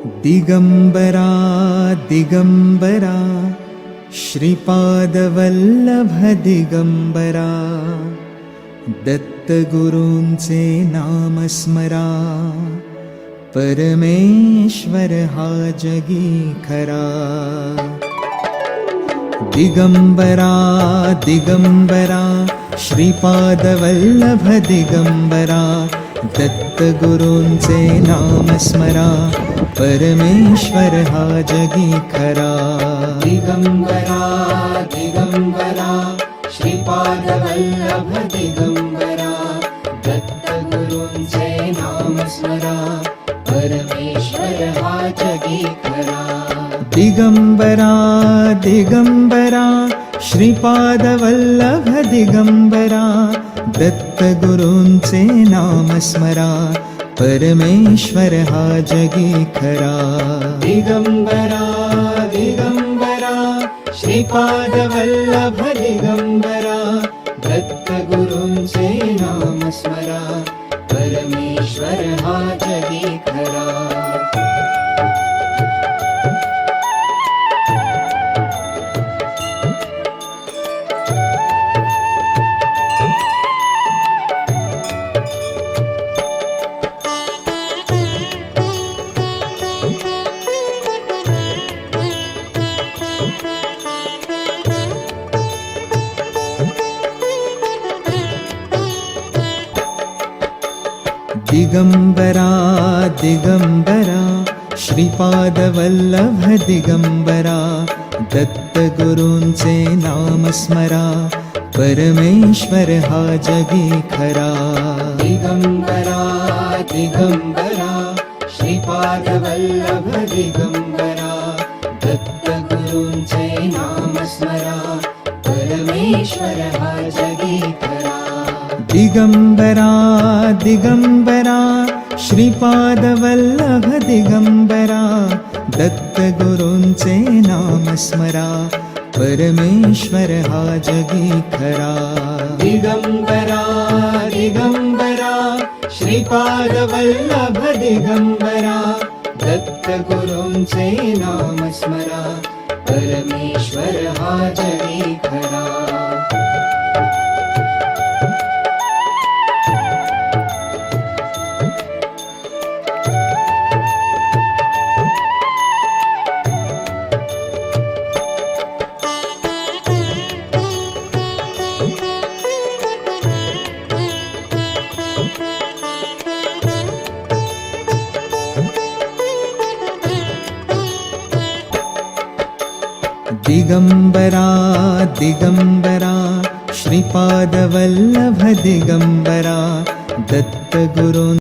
दिगंबरा दिगंबरा श्रीपादवल्लभ दिगंबरा दत्तगुरूंचे नाम स्मरा परमेश्वर हा जगी खरा दिगंबरा दिगंबरा श्रीपादवल्लभ दिगंबरा दत्तगुरूंचे नाम स्मरा परमेश्वर हा जगी खरा दिगंबरा दिगंबरा श्रीपादवल्लभ दिगंबरा दत्तगुरूंचे नाम स्मरा परमेश्वर हा जगी खरा दिगंबरा दिगंबरा श्रीपादवल्लभ दिगंबरा दत्तगुरूंचे नाम स्मरा परमेश्वर हा जगी खरा दिगंबरा दिगंबरा श्रीपादवल्लभ दिगंबरा दत्तगुरूंचे नाम स्मरा परमेश्वर हा जगी खरा दिगंबरा दिगंबरा श्रीपादवल्लभ दिगंबरा दत्तगुरूंचे नाम स्मरा परमेश्वर हा जगी खरा दिगंबरा दिगंबरा श्रीपादवल्लभ दिगंबरा दत्तगुरूंचे नाम स्मरा परमेश्वर हा जगी खरा दिगंबरा दिगंबरा श्रीपादवल्लभ दिगंबरा दत्तगुरूंचे नाम स्मरा परमेश्वर हा जगी खरा दिगंबरा दिगंबरा श्रीपादवल्लभ दिगंबरा दत्तगुरूंचे नाम स्मरा परमेश्वर हा जगी खरा दिगंबरा दिगंबरा श्रीपादवल्लभ दिगंबरा दत्तगुरूं